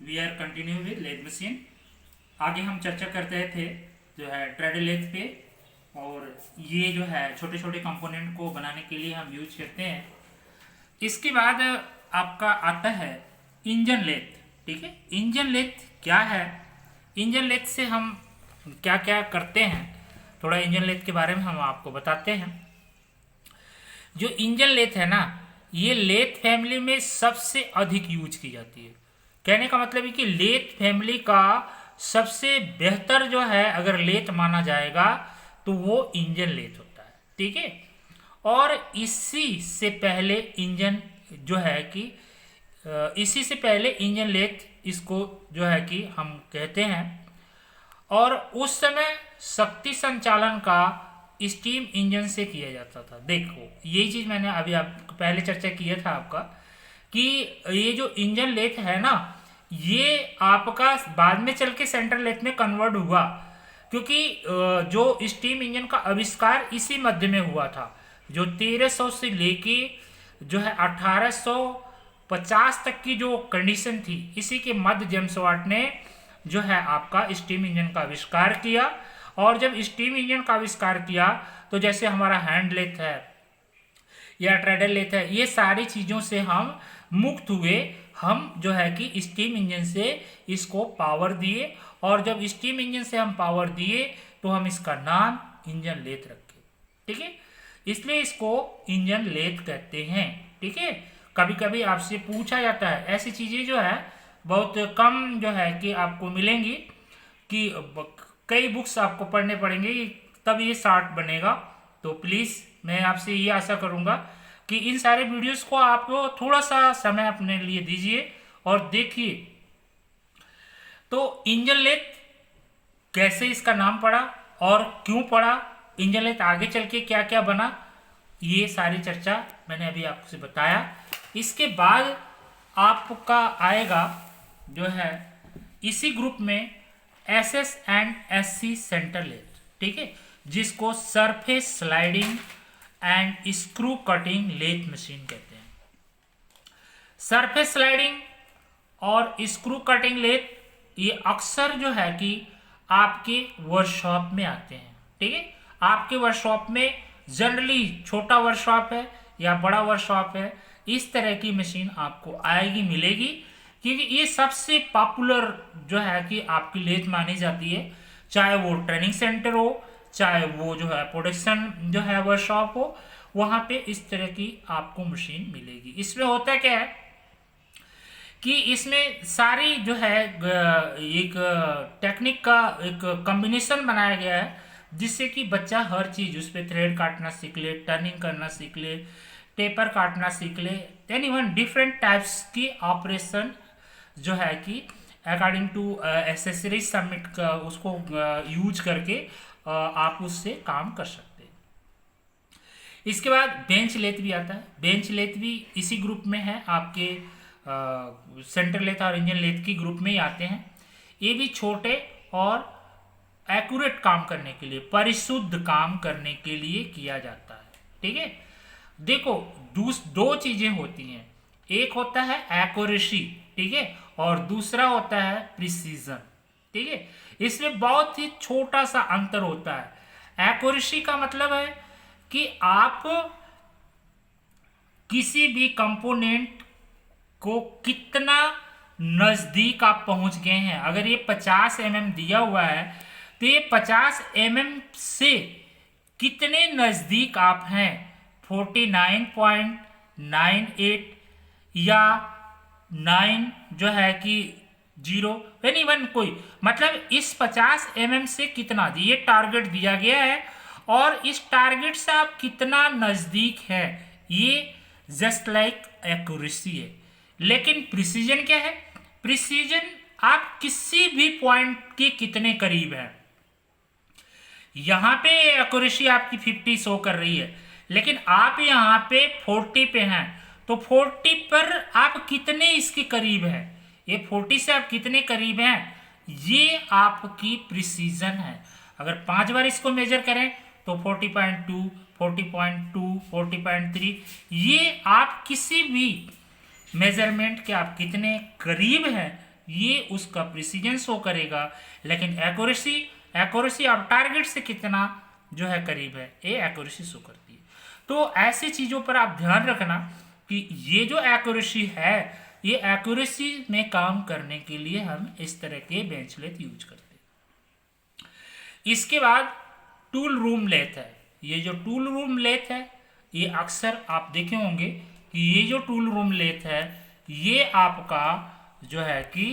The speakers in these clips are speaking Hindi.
We are continue with lathe machine. आगे हम चर्चा करते थे जो है ट्रेडल लेथ पे, और ये जो है छोटे छोटे कंपोनेंट को बनाने के लिए हम यूज करते हैं। इसके बाद आपका आता है इंजन लेथ। ठीक है, इंजन लेथ क्या है, इंजन लेथ से हम क्या क्या करते हैं, थोड़ा इंजन लेथ के बारे में हम आपको बताते हैं। जो इंजन लेथ है ना, ये लेथ फैमिली में सबसे अधिक यूज की जाती है। कहने का मतलब है कि लेथ फैमिली का सबसे बेहतर जो है अगर लेथ माना जाएगा तो वो इंजन लेथ होता है। ठीक है, और इसी से पहले इंजन जो है कि इसी से पहले इंजन लेथ इसको जो है कि हम कहते हैं। और उस समय शक्ति संचालन का स्टीम इंजन से किया जाता था। देखो यही चीज मैंने अभी आपको पहले चर्चा किया था आपका, कि ये जो इंजन लेथ है ना, ये आपका बाद में चल के सेंट्रल लेथ में कन्वर्ट हुआ, क्योंकि जो स्टीम इंजन का आविष्कार इसी मध्य में हुआ था। जो 1300 से लेके जो है 1850 तक की जो कंडीशन थी, इसी के मध्य जेम्स वाट ने जो है आपका स्टीम इंजन का आविष्कार किया। और जब स्टीम इंजन का आविष्कार किया तो जैसे हमारा हैंड लेथ है या ट्रेडल लेथ है, ये सारी चीज़ों से हम मुक्त हुए। हम जो है कि स्टीम इंजन से इसको पावर दिए, और जब स्टीम इंजन से हम पावर दिए तो हम इसका नाम इंजन लेथ रखे। ठीक है, इसलिए इसको इंजन लेथ कहते हैं। ठीक है, कभी कभी आपसे पूछा जाता है, ऐसी चीज़ें जो है बहुत कम जो है कि आपको मिलेंगी, कि कई बुक्स आपको पढ़ने पड़ेंगे तब ये शार्ट बनेगा। तो प्लीज़ मैं आपसे ये आशा करूँगा कि इन सारे वीडियोस को आप थोड़ा सा समय अपने लिए दीजिए और देखिए। तो इंजन लेथ कैसे इसका नाम पड़ा और क्यों पड़ा, इंजन लेथ आगे चल के क्या क्या बना, ये सारी चर्चा मैंने अभी आपसे बताया। इसके बाद आपका आएगा जो है इसी ग्रुप में SS and SC center lathe. ठीक है, जिसको surface sliding and screw cutting lathe machine कहते हैं। सरफेस स्लाइडिंग और स्क्रू कटिंग लेथ ये अक्सर जो है कि आपके वर्कशॉप में आते हैं। ठीक है, आपके वर्कशॉप में जनरली छोटा वर्कशॉप है या बड़ा वर्कशॉप है, इस तरह की मशीन आपको आएगी, मिलेगी, क्योंकि ये सबसे पॉपुलर जो है कि आपकी लेथ मानी जाती है। चाहे वो ट्रेनिंग सेंटर हो, चाहे वो जो है प्रोडक्शन जो है वर्कशॉप हो, वहां पे इस तरह की आपको मशीन मिलेगी। इसमें होता क्या है कि इसमें सारी जो है एक टेक्निक का एक कॉम्बिनेशन बनाया गया है, जिससे कि बच्चा हर चीज उस पर थ्रेड काटना सीख ले, टर्निंग करना सीख ले, टेपर काटना सीख ले, देन इवन डिफरेंट टाइप्स की ऑपरेशन जो है कि अकॉर्डिंग टू एसेसरीज सबमिट का उसको यूज करके आप उससे काम कर सकते हैं। इसके बाद बेंच लेथ भी आता है। बेंच लेथ भी इसी ग्रुप में है, आपके सेंटर लेथ और इंजन लेथ की ग्रुप में ही आते हैं। ये भी छोटे और एक्यूरेट काम करने के लिए, परिशुद्ध काम करने के लिए किया जाता है। ठीक है, देखो दो चीजें होती हैं, एक होता है एक्यूरेसी, ठीक है, और दूसरा होता है प्रिसीजन। ठीक है, इसमें बहुत ही छोटा सा अंतर होता है। एक्यूरेसी का मतलब है कि आप किसी भी कंपोनेंट को कितना नजदीक आप पहुंच गए हैं। अगर ये 50 mm दिया हुआ है तो ये 50 mm से कितने नजदीक आप हैं, 49.98 या 9 जो है कि 0 यानी 1 कोई, मतलब इस 50 mm से कितना ये टारगेट दिया गया है, और इस टारगेट से आप कितना नजदीक है, ये जस्ट लाइक एक्यूरेसी है। लेकिन प्रिसीजन क्या है, प्रिसीजन आप किसी भी पॉइंट के कितने करीब हैं। यहां पे एक्यूरेसी आपकी 50 शो कर रही है, लेकिन आप यहां पे 40 पे हैं, तो 40 पर आप कितने इसके करीब हैं, ये 40 से आप कितने करीब हैं, ये आपकी प्रिसीजन है। अगर 5 बार इसको मेजर करें तो 40.2, 40.2, 40.3, ये आप किसी भी मेजरमेंट के आप कितने करीब हैं, ये उसका प्रिसीजन शो करेगा, लेकिन एक्यूरेसी ऑफ टारगेट से कितना जो है करीब है, ये एक्यूरेसी शो करती है। तो ऐसी चीज़ों पर आप ध्यान रखना कि ये जो एक्यूरेसी है, ये एक्यूरेसी में काम करने के लिए हम इस तरह के बेंच लेथ यूज करते हैं। इसके बाद टूल रूम लेथ है। ये जो टूल रूम लेथ है, ये अक्सर आप देखे होंगे कि ये जो टूल रूम लेथ है, ये आपका जो है कि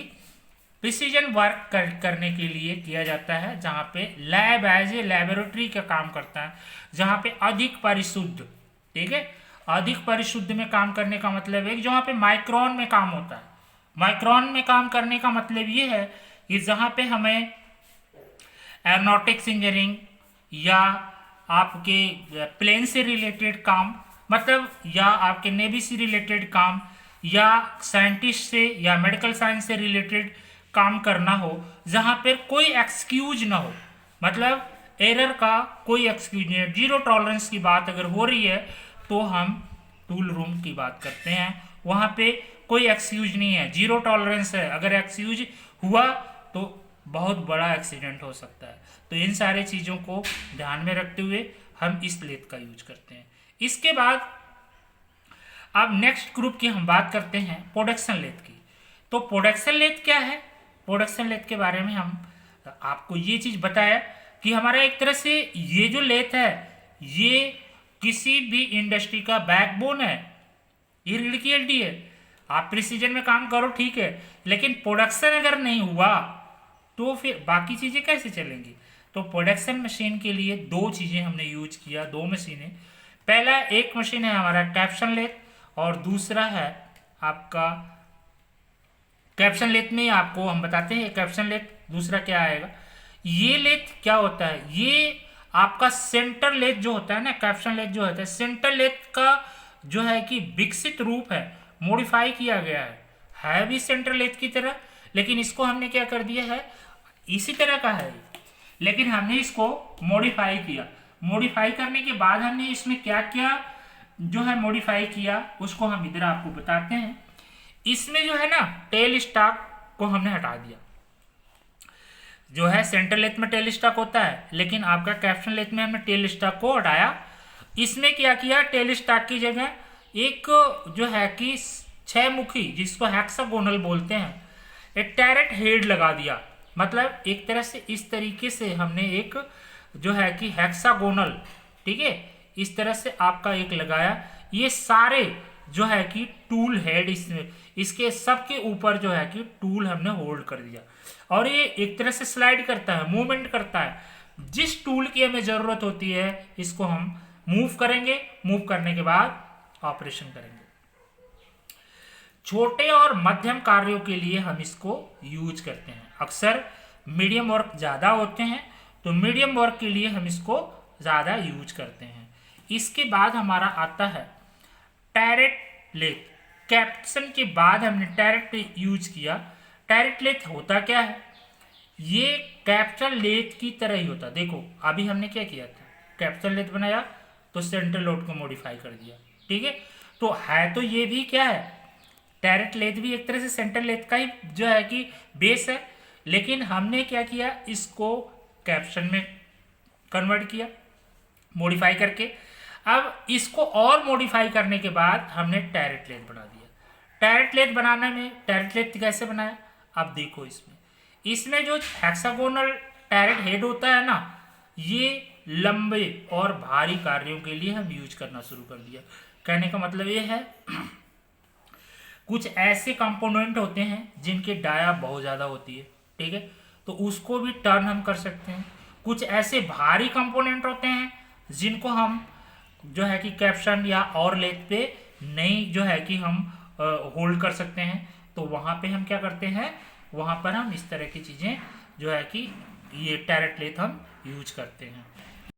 प्रिसीजन वर्क करने के लिए किया जाता है, जहाँ पे लैब एज ए लेबोरेटरी का काम करता है, जहाँ पे अधिक परिशुद्ध, ठीक है, अधिक परिशुद्ध में काम करने का मतलब है जहाँ पे माइक्रोन में काम होता है। माइक्रोन में काम करने का मतलब ये है कि जहाँ पे हमें एरोनॉटिक्स इंजीनियरिंग या आपके प्लेन से रिलेटेड काम, मतलब या आपके नेवी से रिलेटेड काम, या साइंटिस्ट से या मेडिकल साइंस से रिलेटेड काम करना हो, जहाँ पर कोई एक्सक्यूज ना हो, मतलब एरर का कोई एक्सक्यूज नहीं है, जीरो टॉलरेंस की बात अगर हो रही है तो हम टूल रूम की बात करते हैं। वहाँ पे कोई एक्सक्यूज नहीं है, जीरो टॉलरेंस है, अगर एक्सक्यूज हुआ तो बहुत बड़ा एक्सीडेंट हो सकता है। तो इन सारे चीज़ों को ध्यान में रखते हुए हम इस लेथ का यूज करते हैं। इसके बाद अब नेक्स्ट ग्रुप की हम बात करते हैं प्रोडक्शन लेथ की। तो प्रोडक्शन लेथ क्या है? प्रोडक्शन लेथ के बारे में हम आपको ये चीज़ बताया कि हमारा एक तरह से ये जो लेथ है, ये किसी भी इंडस्ट्री का बैकबोन है, ये रीढ़ की हड्डी है। आप प्रिसीजन में काम करो ठीक है, लेकिन प्रोडक्शन अगर नहीं हुआ तो फिर बाकी चीज़ें कैसे चलेंगी? तो प्रोडक्शन मशीन के लिए दो चीज़ें हमने यूज किया, दो मशीनें। पहला एक मशीन है हमारा कैप्शन लेथ, और दूसरा है आपका कैप्शन लेथ में आपको हम बताते हैं कैप्शन लेथ दूसरा क्या आएगा। ये लेथ क्या होता है? ये आपका सेंटर लेथ जो होता है ना, कैप्शन लेथ जो होता है, सेंटर लेथ का जो है कि विकसित रूप है, मॉडिफाई किया गया है भी सेंटर लेथ की तरह, लेकिन इसको हमने क्या कर दिया है, इसी तरह का है, लेकिन हमने इसको मॉडिफाई किया। मॉडिफाई करने के बाद हमने इसमें क्या क्या जो है मॉडिफाई किया, उसको हम इधर आपको बताते हैं। इसमें जो है ना, टेल स्टॉक को हमने हटा दिया। जो है सेंटर लेथ में टेल स्टॉक होता है, लेकिन आपका कैप्शन लेथ में हमने टेल स्टॉक को हटाया। इसमें क्या किया, टेल स्टॉक की जगह एक जो है कि 6 मुखी, जिसको हेक्सागोनल बोलते हैं, एक टैरेट हेड लगा दिया। मतलब एक तरह से इस तरीके से हमने एक जो है कि हेक्सागोनल, ठीक है, इस तरह से आपका एक लगाया। ये सारे जो है कि टूल हेड इसमें, इसके सबके ऊपर जो है कि टूल हमने होल्ड कर दिया, और ये एक तरह से स्लाइड करता है, मूवमेंट करता है। जिस टूल की हमें जरूरत होती है इसको हम मूव करेंगे, मूव करने के बाद ऑपरेशन करेंगे। छोटे और मध्यम कार्यों के लिए हम इसको यूज करते हैं। अक्सर मीडियम वर्क ज़्यादा होते हैं, तो मीडियम वर्क के लिए हम इसको ज़्यादा यूज करते हैं। इसके बाद हमारा आता है टैरेट लेथ। कैप्शन के बाद हमने टैरेट यूज किया। टैरेट लेथ होता क्या है? ये कैप्शन लेथ की तरह ही होता। देखो अभी हमने क्या किया था, कैप्शन लेथ बनाया तो सेंटर लोड को मॉडिफाई कर दिया, ठीक है। तो है तो ये भी क्या है, टैरेट लेथ भी एक तरह से सेंटर लेथ का ही जो है कि बेस है, लेकिन हमने क्या किया, इसको कैप्शन में कन्वर्ट किया मॉडिफाई करके। अब इसको और मॉडिफाई करने के बाद हमने टैरेट लेथ बना दिया। टैरेट लेथ बनाने में, टैरेट लेथ कैसे बनाया अब देखो। इसमें जो हेक्सागोनल टैरेट हेड होता है ना, ये लंबे और भारी कार्यों के लिए हम यूज करना शुरू कर दिया। कहने का मतलब ये है कुछ ऐसे कंपोनेंट होते हैं जिनकी डाया बहुत ज़्यादा होती है, ठीक है, तो उसको भी टर्न हम कर सकते हैं। कुछ ऐसे भारी कंपोनेंट होते हैं जिनको हम जो है कि कैप्शन या और लेथ पे नहीं जो है कि हम होल्ड कर सकते हैं, तो वहाँ पे हम क्या करते हैं, वहाँ पर हम इस तरह की चीज़ें जो है कि ये टैरेट लेथ हम यूज करते हैं।